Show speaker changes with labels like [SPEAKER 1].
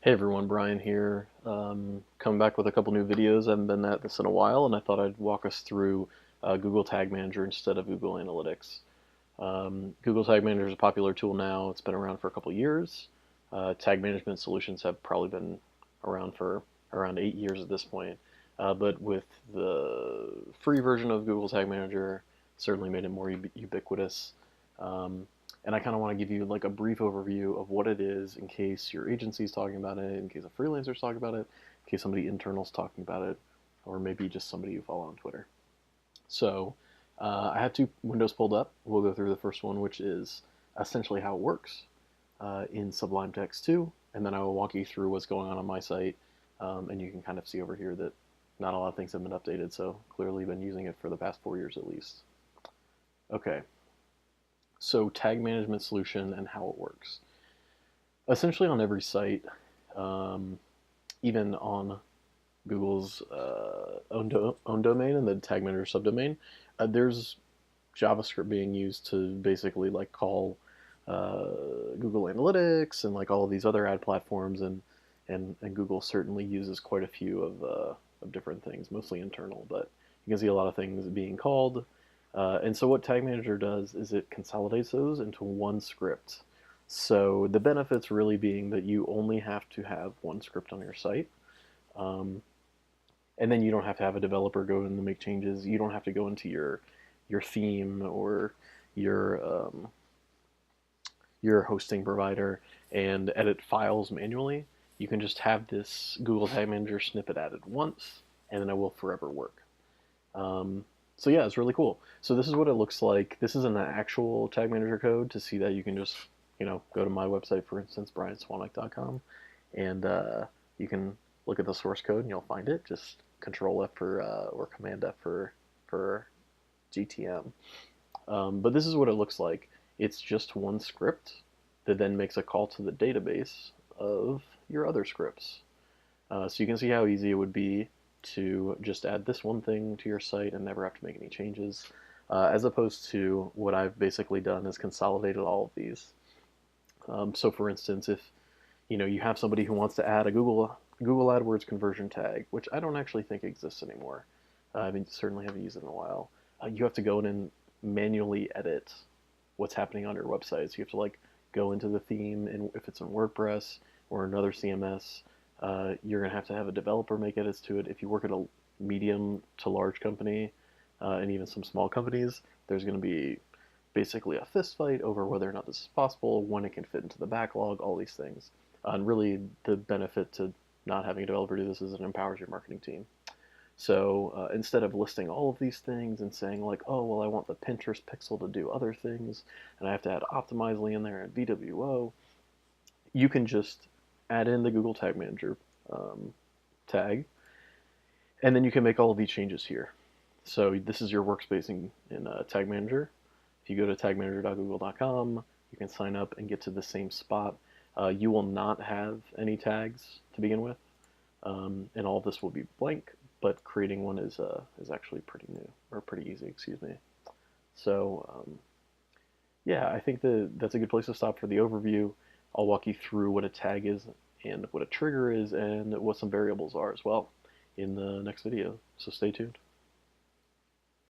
[SPEAKER 1] Hey everyone, Brian here. Coming back with a couple new videos. I haven't been at this in a while, and I thought I'd walk us through Google Tag Manager instead of Google Analytics. Google Tag Manager is a popular tool now. It's been around for a couple years. Tag management solutions have probably been around for around 8 years at this point. But with the free version of Google Tag Manager, certainly made it more ubiquitous. Um, and I kind of want to give you like a brief overview of what it is in case your agency is talking about it, in case a freelancer is talking about it, in case somebody internal is talking about it, or maybe just somebody you follow on Twitter. So I have two windows pulled up. We'll go through the first one, which is essentially how it works in Sublime Text 2, and then I will walk you through what's going on my site, and you can kind of see over here that not a lot of things have been updated, so clearly been using it for the past 4 years at least. Okay, so tag management solution and how it works. Essentially on every site, um, even on Google's own domain and the tag manager subdomain, there's JavaScript being used to basically like call Google Analytics and like all of these other ad platforms, and Google certainly uses quite a few of different things, mostly internal, but you can see a lot of things being called. And so what Tag Manager does is it consolidates those into one script. So the benefits really being that you only have to have one script on your site. Um, and then you don't have to have a developer go in and make changes. You don't have to go into your theme or your your hosting provider and edit files manually. You can just have this Google Tag Manager snippet added once, and then it will forever work. Um, so yeah, it's really cool. So this is what it looks like. This is an actual Tag Manager code. To see that, you can just go to my website, for instance, brianswanwick.com, and you can look at the source code and you'll find it. Just Control F for or Command F for GTM. But this is what it looks like. It's just one script that then makes a call to the database of your other scripts. So you can see how easy it would be to just add this one thing to your site and never have to make any changes, as opposed to what I've basically done is consolidated all of these. So for instance, if you have somebody who wants to add a Google AdWords conversion tag, which I don't actually think exists anymore. I mean, certainly haven't used it in a while. You have to go in and manually edit what's happening on your website. So you have to like go into the theme, and if it's in WordPress or another CMS, you're gonna have to have a developer make edits to it. If you work at a medium to large company, and even some small companies, there's gonna be basically a fist fight over whether or not this is possible, when it can fit into the backlog, all these things. And really, the benefit to not having a developer do this is it empowers your marketing team. So instead of listing all of these things and saying like, oh, well, I want the Pinterest pixel to do other things, and I have to add Optimizely in there and VWO, you can just add in the Google Tag Manager um, tag, and then you can make all of these changes here. So this is your workspace in Tag Manager. If you go to tagmanager.google.com, you can sign up and get to the same spot. You will not have any tags to begin with, and all of this will be blank, but creating one is actually pretty new, or pretty easy, excuse me. So yeah, I think that's a good place to stop for the overview. I'll walk you through what a tag is and what a trigger is and what some variables are as well in the next video. So stay tuned.